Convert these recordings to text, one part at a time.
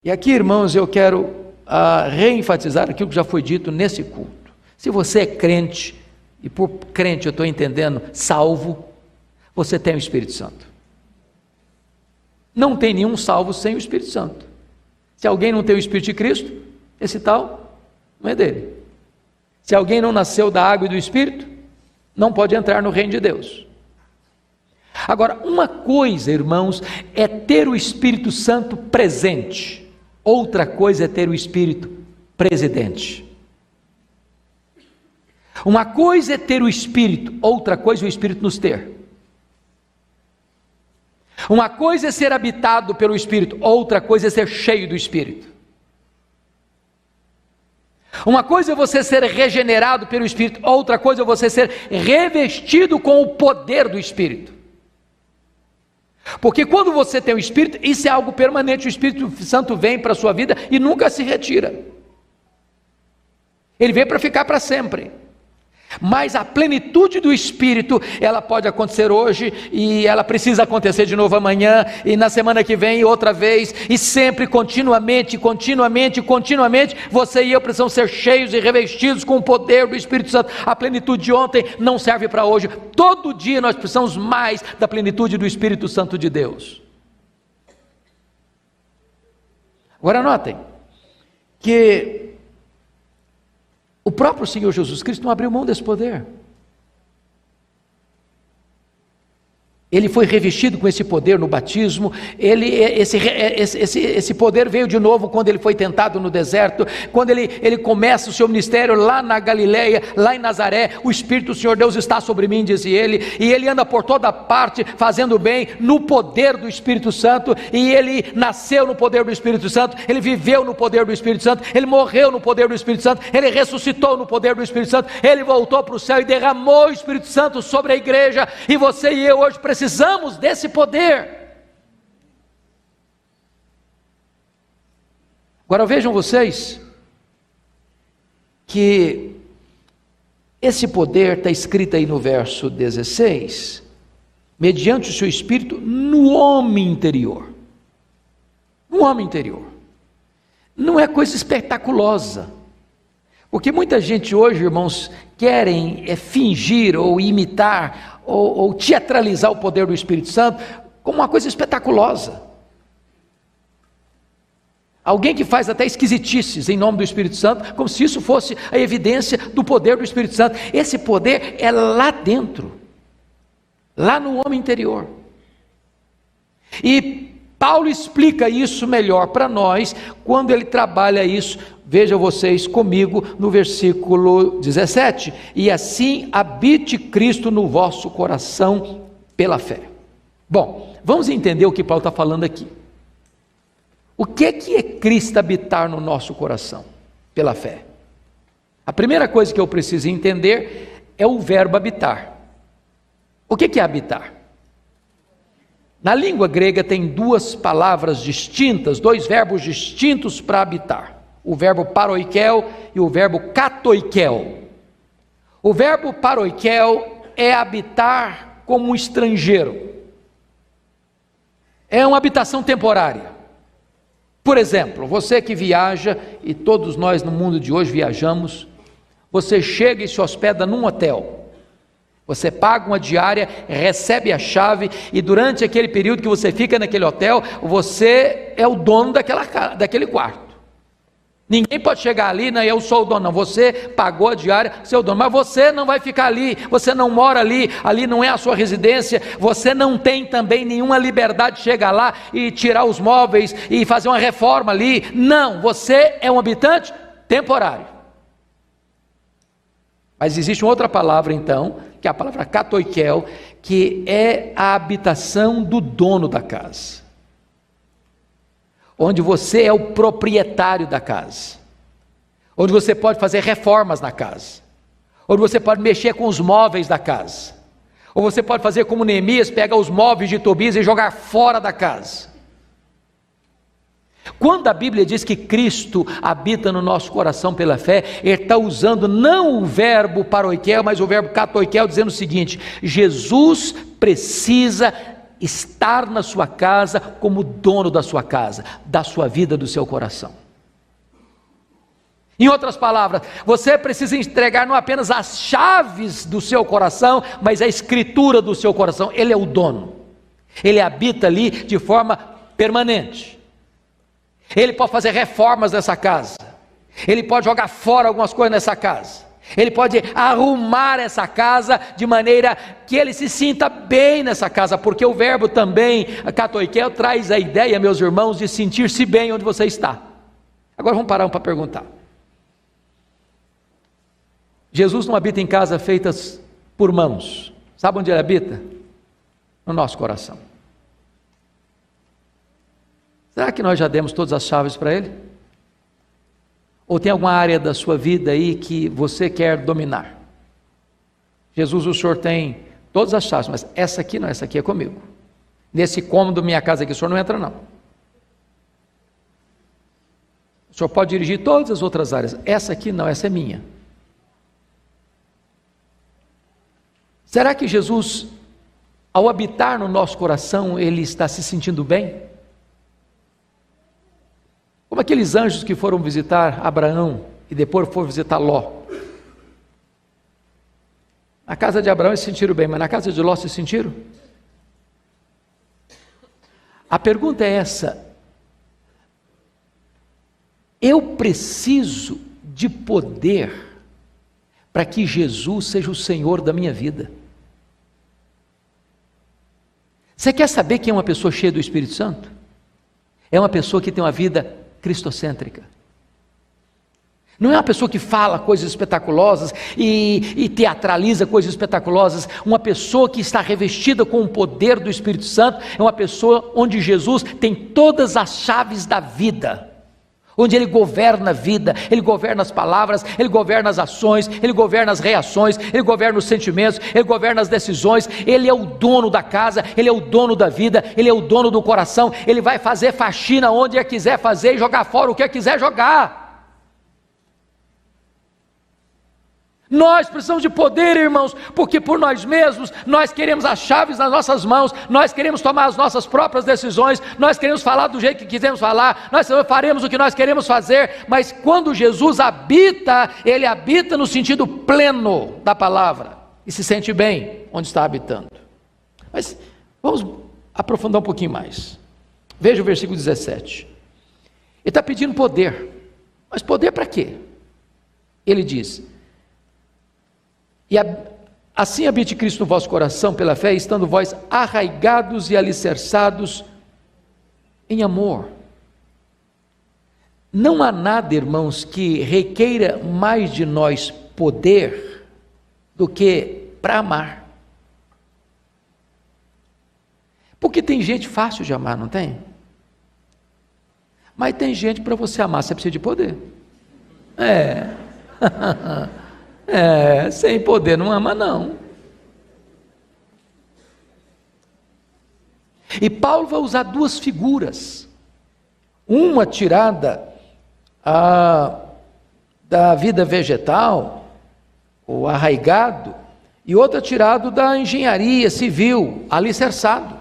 E aqui, irmãos, eu quero reenfatizar aquilo que já foi dito nesse culto. Se você é crente, e por crente eu estou entendendo salvo, você tem o Espírito Santo. Não tem nenhum salvo sem o Espírito Santo. Se alguém não tem o Espírito de Cristo, esse tal não é dele. Se alguém não nasceu da água e do Espírito, não pode entrar no reino de Deus. Agora, uma coisa, irmãos, é ter o Espírito Santo presente, outra coisa é ter o Espírito presidente. Uma coisa é ter o Espírito, outra coisa é o Espírito nos ter. Uma coisa é ser habitado pelo Espírito, outra coisa é ser cheio do Espírito. Uma coisa é você ser regenerado pelo Espírito, outra coisa é você ser revestido com o poder do Espírito. Porque quando você tem o Espírito, isso é algo permanente, o Espírito Santo vem para a sua vida e nunca se retira. Ele vem para ficar para sempre. Mas a plenitude do Espírito, ela pode acontecer hoje, e ela precisa acontecer de novo amanhã, e na semana que vem outra vez, e sempre, continuamente, você e eu precisamos ser cheios e revestidos com o poder do Espírito Santo. A plenitude de ontem não serve para hoje, todo dia nós precisamos mais da plenitude do Espírito Santo de Deus. Agora notem, que o próprio Senhor Jesus Cristo não abriu mão desse poder. Ele foi revestido com esse poder no batismo. Esse poder veio de novo quando ele foi tentado no deserto, quando ele começa o seu ministério lá na Galileia, lá em Nazaré. O Espírito do Senhor Deus está sobre mim, dizia ele, e ele anda por toda parte fazendo bem no poder do Espírito Santo. E ele nasceu no poder do Espírito Santo, ele viveu no poder do Espírito Santo, ele morreu no poder do Espírito Santo, ele ressuscitou no poder do Espírito Santo, ele voltou para o céu e derramou o Espírito Santo sobre a igreja. E você e eu hoje precisamos desse poder. Agora vejam vocês que esse poder está escrito aí no verso 16, mediante o seu Espírito no homem interior. No homem interior. Não é coisa espetaculosa, porque muita gente hoje, irmãos, querem fingir ou imitar ou teatralizar o poder do Espírito Santo como uma coisa espetaculosa. Alguém que faz até esquisitices em nome do Espírito Santo, como se isso fosse a evidência do poder do Espírito Santo. Esse poder é lá dentro, lá no homem interior. E Paulo explica isso melhor para nós quando ele trabalha isso. Vejam vocês comigo no versículo 17: e assim habite Cristo no vosso coração pela fé. Bom, vamos entender o que Paulo está falando aqui. O que é Cristo habitar no nosso coração pela fé? A primeira coisa que eu preciso entender é o verbo habitar. O que é habitar? Na língua grega tem duas palavras distintas, dois verbos distintos para habitar. O verbo paroikel e o verbo katoikel. O verbo paroikel é habitar como um estrangeiro. É uma habitação temporária. Por exemplo, você que viaja, e todos nós no mundo de hoje viajamos, você chega e se hospeda num hotel. Você paga uma diária, recebe a chave, e durante aquele período que você fica naquele hotel, você é o dono daquele quarto. Ninguém pode chegar ali, não, eu sou o dono, não, você pagou a diária, você é o dono, mas você não vai ficar ali, você não mora ali, ali não é a sua residência, você não tem também nenhuma liberdade de chegar lá e tirar os móveis e fazer uma reforma ali. Não, você é um habitante temporário. Mas existe uma outra palavra então, que é a palavra katoikel, que é a habitação do dono da casa, onde você é o proprietário da casa, onde você pode fazer reformas na casa, onde você pode mexer com os móveis da casa, ou você pode fazer como Neemias, pegar os móveis de Tobias e jogar fora da casa. Quando a Bíblia diz que Cristo habita no nosso coração pela fé, ele está usando não o verbo paroikel, mas o verbo katoikel, dizendo o seguinte: Jesus precisa estar na sua casa como dono da sua casa, da sua vida, do seu coração. Em outras palavras, você precisa entregar não apenas as chaves do seu coração, mas a escritura do seu coração. Ele é o dono, ele habita ali de forma permanente. Ele pode fazer reformas nessa casa, ele pode jogar fora algumas coisas nessa casa, ele pode arrumar essa casa de maneira que ele se sinta bem nessa casa, porque o verbo também, katoikeo, traz a ideia, meus irmãos, de sentir-se bem onde você está. Agora vamos parar para perguntar. Jesus não habita em casas feitas por mãos. Sabe onde ele habita? No nosso coração. Será que nós já demos todas as chaves para ele? Ou tem alguma área da sua vida aí que você quer dominar? Jesus, o Senhor tem todas as chaves, mas essa aqui não, essa aqui é comigo. Nesse cômodo, minha casa aqui, o Senhor não entra não. O Senhor pode dirigir todas as outras áreas. Essa aqui não, essa é minha. Será que Jesus, ao habitar no nosso coração, ele está se sentindo bem? Como aqueles anjos que foram visitar Abraão e depois foram visitar Ló. Na casa de Abraão eles se sentiram bem, mas na casa de Ló se sentiram? A pergunta é essa: eu preciso de poder para que Jesus seja o Senhor da minha vida. Você quer saber quem é uma pessoa cheia do Espírito Santo? É uma pessoa que tem uma vida cristocêntrica. Não é uma pessoa que fala coisas espetaculosas e teatraliza coisas espetaculosas. Uma pessoa que está revestida com o poder do Espírito Santo é uma pessoa onde Jesus tem todas as chaves da vida, onde ele governa a vida, ele governa as palavras, ele governa as ações, ele governa as reações, ele governa os sentimentos, ele governa as decisões. Ele é o dono da casa, ele é o dono da vida, ele é o dono do coração. Ele vai fazer faxina onde ele quiser fazer e jogar fora o que ele quiser jogar. Nós precisamos de poder, irmãos, porque por nós mesmos, nós queremos as chaves nas nossas mãos, nós queremos tomar as nossas próprias decisões, nós queremos falar do jeito que quisermos falar, nós faremos o que nós queremos fazer, mas quando Jesus habita, ele habita no sentido pleno da palavra, e se sente bem onde está habitando. Mas vamos aprofundar um pouquinho mais. Veja o versículo 17, ele está pedindo poder, mas poder para quê? Ele diz: e assim habite Cristo no vosso coração pela fé, estando vós arraigados e alicerçados em amor. Não há nada, irmãos, que requeira mais de nós poder do que para amar. Porque tem gente fácil de amar, não tem? Mas tem gente, para você amar, você precisa de poder. Sem poder não ama não. E Paulo vai usar duas figuras, uma tirada da vida vegetal, o arraigado, e outra tirada da engenharia civil, alicerçado.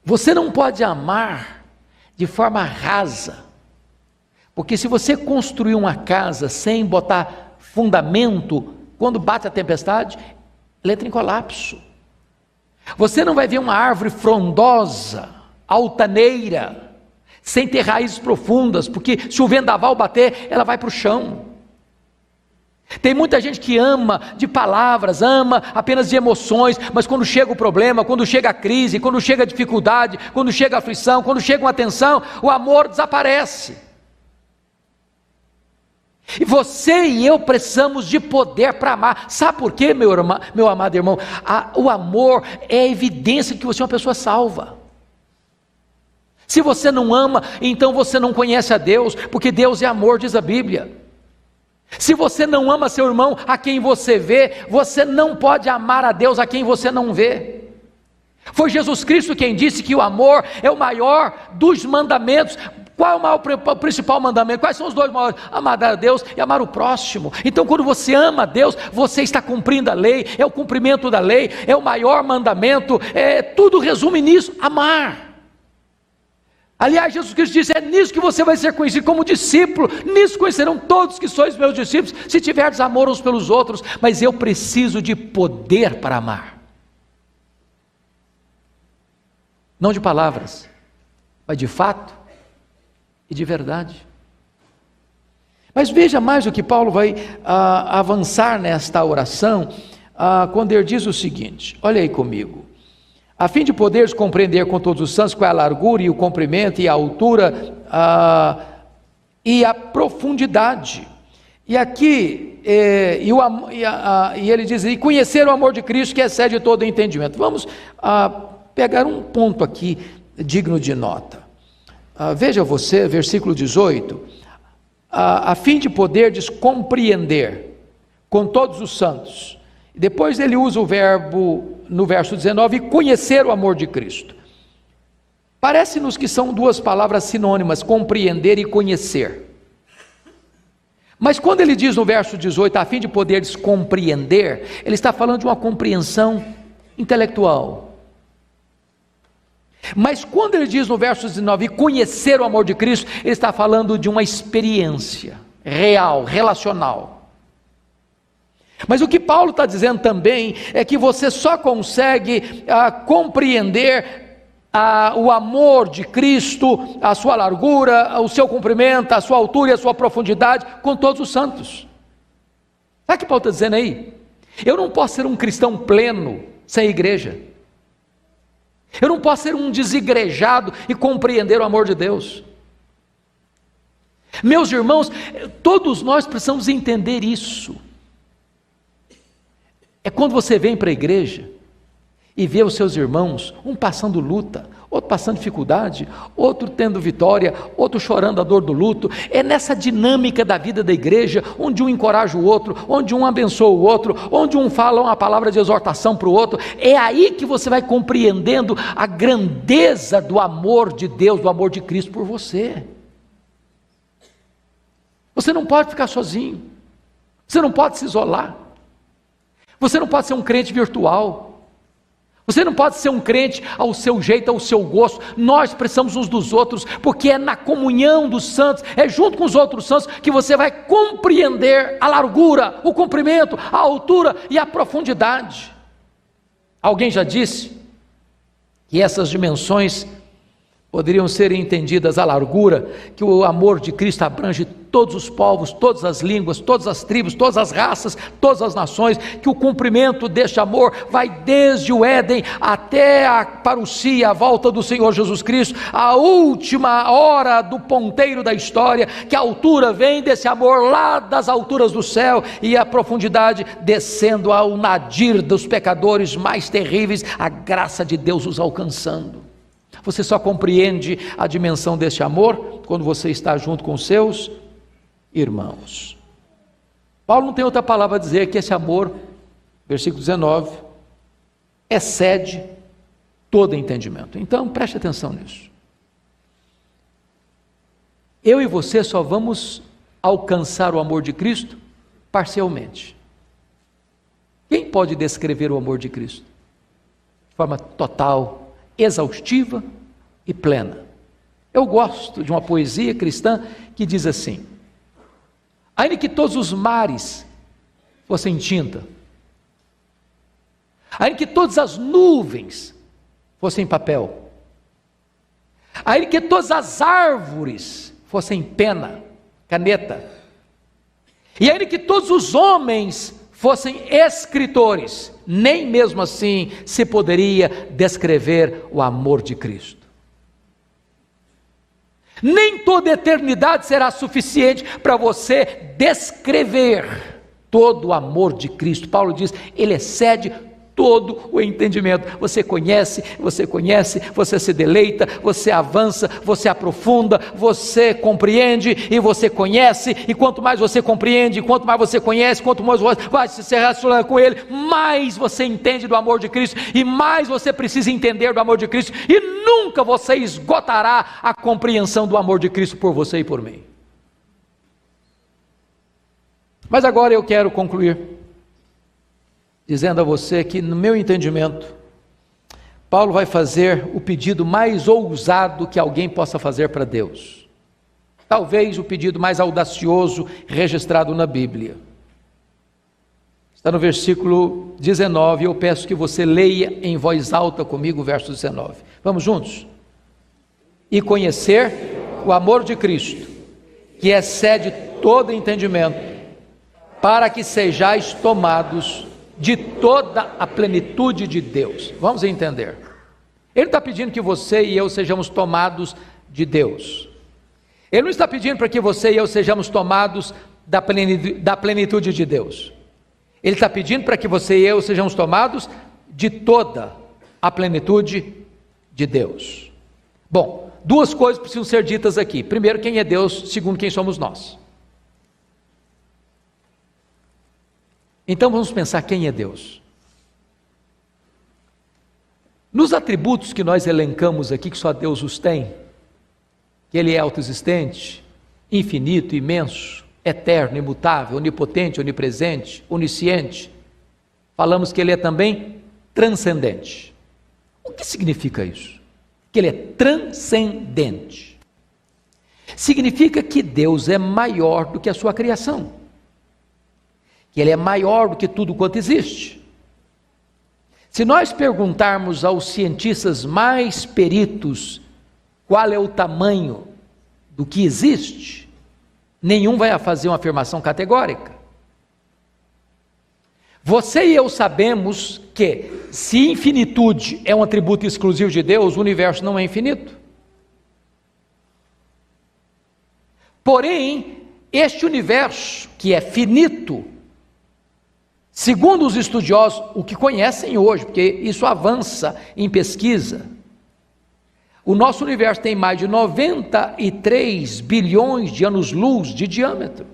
Você não pode amar de forma rasa, porque se você construir uma casa sem botar fundamento, quando bate a tempestade, ela entra em colapso. Você não vai ver uma árvore frondosa, altaneira, sem ter raízes profundas, porque se o vendaval bater, ela vai para o chão. Tem muita gente que ama de palavras, ama apenas de emoções, mas quando chega o problema, quando chega a crise, quando chega a dificuldade, quando chega a aflição, quando chega uma tensão, o amor desaparece. E você e eu precisamos de poder para amar. Sabe por quê, meu amado irmão? O amor é a evidência de que você é uma pessoa salva. Se você não ama, então você não conhece a Deus, porque Deus é amor, diz a Bíblia. Se você não ama seu irmão a quem você vê, você não pode amar a Deus a quem você não vê. Foi Jesus Cristo quem disse que o amor é o maior dos mandamentos. Qual é o principal mandamento? Quais são os dois maiores? Amar a Deus e amar o próximo. Então, quando você ama a Deus, você está cumprindo a lei, é o cumprimento da lei, é o maior mandamento, tudo resume nisso, amar. Aliás, Jesus Cristo disse, é nisso que você vai ser conhecido como discípulo, nisso conhecerão todos que sois meus discípulos, se tiverdes amor uns pelos outros, mas eu preciso de poder para amar. Não de palavras, mas de fato e de verdade. Mas veja mais o que Paulo vai avançar nesta oração, quando ele diz o seguinte, olha aí comigo, a fim de poderes compreender com todos os santos qual é a largura e o comprimento e a altura e a profundidade. E aqui, e ele diz, e conhecer o amor de Cristo que excede todo entendimento. Vamos pegar um ponto aqui digno de nota. Veja você, versículo 18, a fim de poderes compreender com todos os santos. Depois ele usa o verbo no verso 19, conhecer o amor de Cristo. Parece-nos que são duas palavras sinônimas, compreender e conhecer. Mas quando ele diz no verso 18, a fim de poderes compreender, ele está falando de uma compreensão intelectual. Mas quando ele diz no verso 19, conhecer o amor de Cristo, ele está falando de uma experiência real, relacional. Mas o que Paulo está dizendo também é que você só consegue compreender o amor de Cristo, a sua largura, o seu comprimento, a sua altura e a sua profundidade com todos os santos. Sabe o que Paulo está dizendo aí? Eu não posso ser um cristão pleno sem igreja. Eu não posso ser um desigrejado e compreender o amor de Deus. Meus irmãos, todos nós precisamos entender isso. É quando você vem para a igreja e vê os seus irmãos, um passando luta, outro passando dificuldade, outro tendo vitória, outro chorando a dor do luto. É nessa dinâmica da vida da igreja, onde um encoraja o outro, onde um abençoa o outro, onde um fala uma palavra de exortação para o outro. É aí que você vai compreendendo a grandeza do amor de Deus, do amor de Cristo por você. Você não pode ficar sozinho, você não pode se isolar. Você não pode ser um crente virtual, você não pode ser um crente ao seu jeito, ao seu gosto. Nós precisamos uns dos outros, porque é na comunhão dos santos, é junto com os outros santos, que você vai compreender a largura, o comprimento, a altura e a profundidade. Alguém já disse que essas dimensões poderiam ser entendidas a largura, que o amor de Cristo abrange todos os povos, todas as línguas, todas as tribos, todas as raças, todas as nações, que o cumprimento deste amor vai desde o Éden até a parousia, a volta do Senhor Jesus Cristo, a última hora do ponteiro da história, que a altura vem desse amor lá das alturas do céu, e a profundidade descendo ao nadir dos pecadores mais terríveis, a graça de Deus os alcançando. Você só compreende a dimensão deste amor quando você está junto com seus irmãos. Paulo não tem outra palavra a dizer que esse amor, versículo 19, excede todo entendimento. Então preste atenção nisso. Eu e você só vamos alcançar o amor de Cristo parcialmente. Quem pode descrever o amor de Cristo de forma total, exaustiva e plena? Eu gosto de uma poesia cristã que diz assim: ainda que todos os mares fossem tinta, ainda que todas as nuvens fossem papel, ainda que todas as árvores fossem pena, caneta, e ainda que todos os homens fossem escritores, nem mesmo assim se poderia descrever o amor de Cristo. Nem toda eternidade será suficiente para você descrever todo o amor de Cristo. Paulo diz, ele excede todo o entendimento. Você conhece, você se deleita, você avança, você aprofunda, você compreende e você conhece, e quanto mais você compreende, quanto mais você conhece, quanto mais você vai se relacionando com Ele, mais você entende do amor de Cristo, e mais você precisa entender do amor de Cristo, e nunca você esgotará a compreensão do amor de Cristo por você e por mim. Mas agora eu quero concluir dizendo a você que, no meu entendimento, Paulo vai fazer o pedido mais ousado que alguém possa fazer para Deus. Talvez o pedido mais audacioso registrado na Bíblia. Está no versículo 19, eu peço que você leia em voz alta comigo o verso 19. Vamos juntos? E conhecer o amor de Cristo, que excede todo entendimento, para que sejais tomados de toda a plenitude de Deus. Vamos entender. Ele está pedindo que você e eu sejamos tomados de Deus. Ele não está pedindo para que você e eu sejamos tomados da plenitude de Deus. Ele está pedindo para que você e eu sejamos tomados de toda a plenitude de Deus. Bom, duas coisas precisam ser ditas aqui. Primeiro, quem é Deus? Segundo, quem somos nós. Então vamos pensar quem é Deus. Nos atributos que nós elencamos aqui, que só Deus os tem, que Ele é autoexistente, infinito, imenso, eterno, imutável, onipotente, onipresente, onisciente, falamos que Ele é também transcendente. O que significa isso? Que Ele é transcendente. Significa que Deus é maior do que a sua criação, que Ele é maior do que tudo quanto existe. Se nós perguntarmos aos cientistas mais peritos qual é o tamanho do que existe, nenhum vai fazer uma afirmação categórica. Você e eu sabemos que, se infinitude é um atributo exclusivo de Deus, o universo não é infinito. Porém, este universo, que é finito, segundo os estudiosos, o que conhecem hoje, porque isso avança em pesquisa, o nosso universo tem mais de 93 bilhões de anos-luz de diâmetro.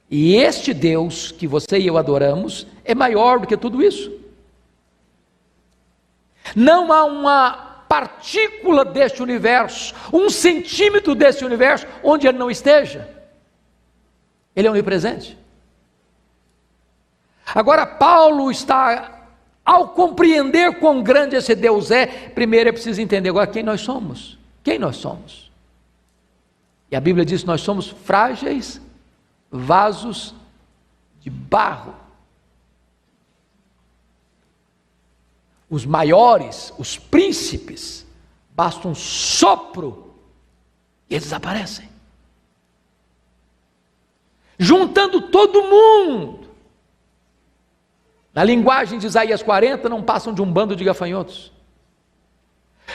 E este Deus que você e eu adoramos é maior do que tudo isso. Não há uma partícula deste universo, 1 centímetro deste universo, onde Ele não esteja. Ele é onipresente. Agora, Paulo está, ao compreender quão grande esse Deus é, primeiro é preciso entender agora quem nós somos. Quem nós somos? E a Bíblia diz que nós somos frágeis vasos de barro. Os maiores, os príncipes, basta um sopro e eles desaparecem. Juntando todo mundo, na linguagem de Isaías 40, não passam de um bando de gafanhotos.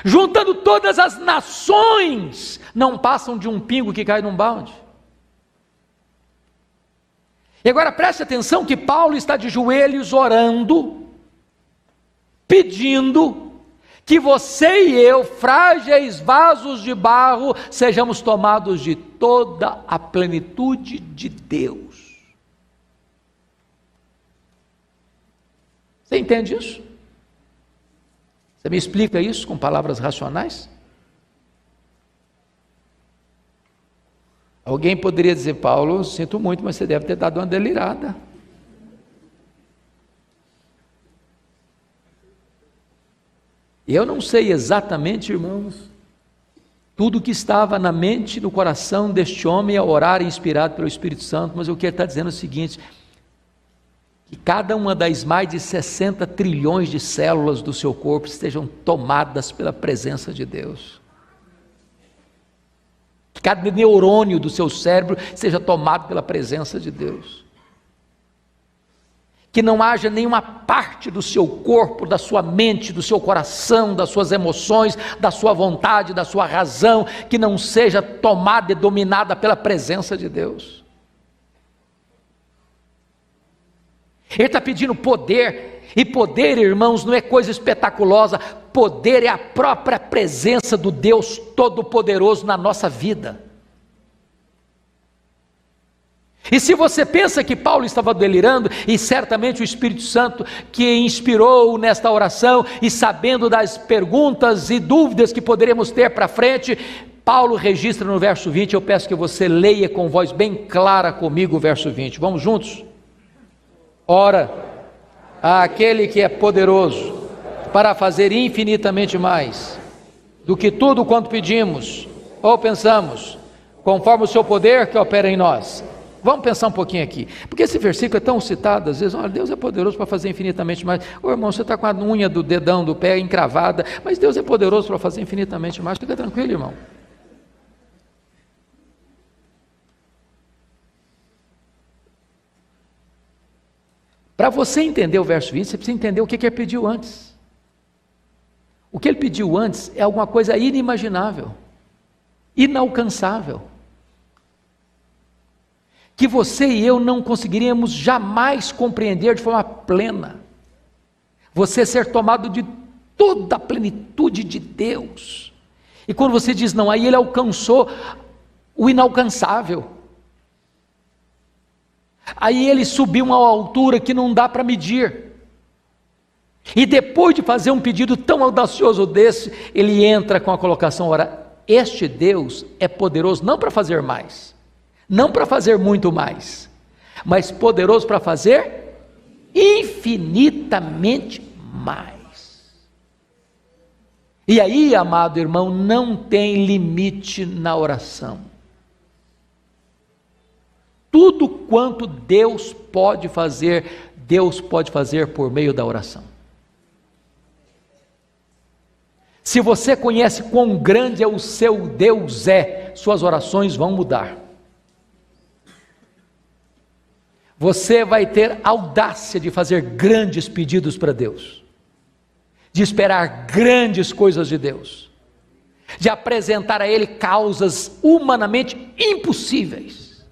Juntando todas as nações, não passam de um pingo que cai num balde. E agora preste atenção que Paulo está de joelhos orando, pedindo que você e eu, frágeis vasos de barro, sejamos tomados de toda a plenitude de Deus. Você entende isso? Você me explica isso com palavras racionais? Alguém poderia dizer: Paulo, sinto muito, mas você deve ter dado uma delirada. Eu não sei exatamente, irmãos, tudo que estava na mente e no coração deste homem a orar inspirado pelo Espírito Santo, mas o que ele está dizendo é o seguinte: que cada uma das mais de 60 trilhões de células do seu corpo estejam tomadas pela presença de Deus. Que cada neurônio do seu cérebro seja tomado pela presença de Deus. Que não haja nenhuma parte do seu corpo, da sua mente, do seu coração, das suas emoções, da sua vontade, da sua razão, que não seja tomada e dominada pela presença de Deus. Ele está pedindo poder, e poder, irmãos, não é coisa espetaculosa, poder é a própria presença do Deus Todo-Poderoso na nossa vida. E se você pensa que Paulo estava delirando, e certamente o Espírito Santo que inspirou nesta oração, e sabendo das perguntas e dúvidas que poderíamos ter para frente, Paulo registra no verso 20, eu peço que você leia com voz bem clara comigo o verso 20, vamos juntos? Ora, àquele que é poderoso para fazer infinitamente mais do que tudo quanto pedimos ou pensamos, conforme o seu poder que opera em nós. Vamos pensar um pouquinho aqui, porque esse versículo é tão citado, às vezes, olha, Deus é poderoso para fazer infinitamente mais. Ô irmão, você está com a unha do dedão do pé encravada, mas Deus é poderoso para fazer infinitamente mais, fica tranquilo, irmão. Para você entender o verso 20, você precisa entender o que ele pediu antes. O que ele pediu antes é alguma coisa inimaginável, inalcançável, que você e eu não conseguiríamos jamais compreender de forma plena. Você ser tomado de toda a plenitude de Deus. E quando você diz não, aí ele alcançou o inalcançável. Aí ele subiu a uma altura que não dá para medir. E depois de fazer um pedido tão audacioso desse, ele entra com a colocação, ora, este Deus é poderoso não para fazer mais, não para fazer muito mais, mas poderoso para fazer infinitamente mais. E aí, amado irmão, não tem limite na oração. Tudo quanto Deus pode fazer por meio da oração. Se você conhece quão grande é o seu Deus suas orações vão mudar. Você vai ter audácia de fazer grandes pedidos para Deus, de esperar grandes coisas de Deus, de apresentar a Ele causas humanamente impossíveis,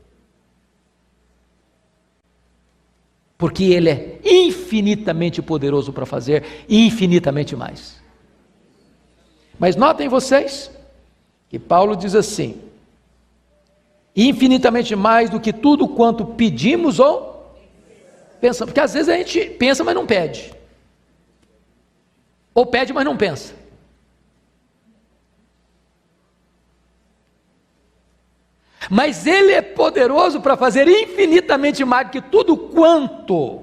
porque Ele é infinitamente poderoso para fazer infinitamente mais. Mas notem vocês, que Paulo diz assim, infinitamente mais do que tudo quanto pedimos ou pensamos, porque às vezes a gente pensa, mas não pede, ou pede, mas não pensa. Mas Ele é poderoso para fazer infinitamente mais do que tudo quanto,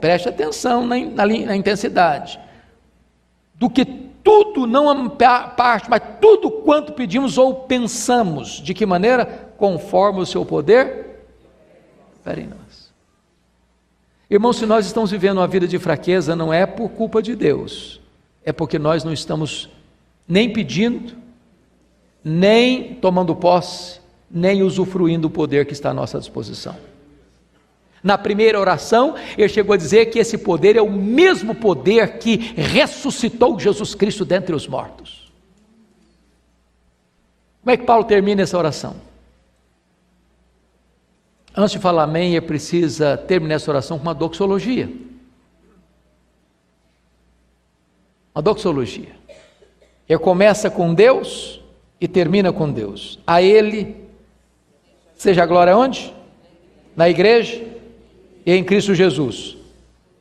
preste atenção na intensidade, do que tudo, não a parte, mas tudo quanto pedimos ou pensamos. De que maneira? Conforme o seu poder opera em nós. Irmãos, se nós estamos vivendo uma vida de fraqueza, não é por culpa de Deus, é porque nós não estamos nem pedindo, nem tomando posse, nem usufruindo do poder que está à nossa disposição. Na primeira oração, ele chegou a dizer que esse poder é o mesmo poder que ressuscitou Jesus Cristo dentre os mortos. Como é que Paulo termina essa oração? Antes de falar amém, ele precisa terminar essa oração com uma doxologia. Uma doxologia. Ele começa com Deus e termina com Deus. A Ele seja a glória onde? Na igreja e em Cristo Jesus,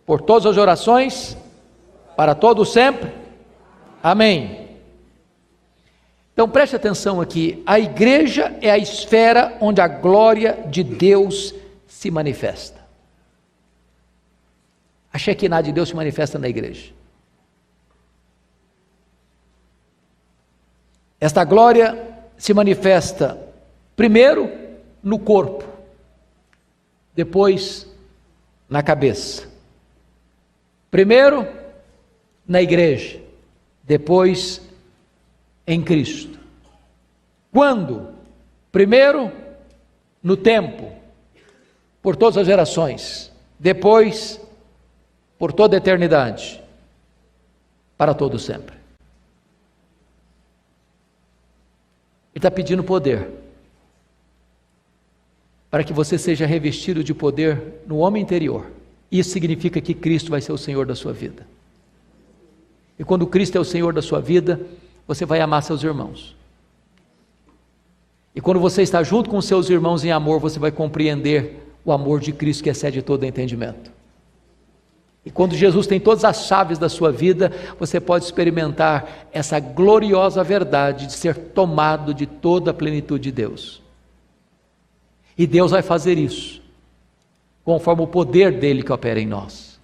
por todas as orações, para todos sempre, amém. Então preste atenção aqui, a igreja é a esfera onde a glória de Deus se manifesta. A Shekinah de Deus se manifesta na igreja. Esta glória se manifesta primeiro no corpo, depois na cabeça. Primeiro na igreja, depois em Cristo. Quando? Primeiro no tempo, por todas as gerações, depois por toda a eternidade, para todo sempre. Ele está pedindo poder, para que você seja revestido de poder no homem interior, Isso significa que Cristo vai ser o Senhor da sua vida. E quando Cristo é o Senhor da sua vida, você vai amar seus irmãos. E quando você está junto com seus irmãos em amor, você vai compreender o amor de Cristo que excede todo entendimento. E quando Jesus tem todas as chaves da sua vida, você pode experimentar essa gloriosa verdade de ser tomado de toda a plenitude de Deus. E Deus vai fazer isso, conforme o poder dele que opera em nós,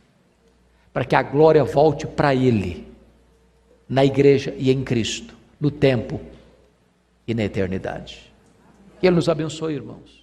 para que a glória volte para Ele, na igreja e em Cristo, no tempo e na eternidade. Que Ele nos abençoe, irmãos.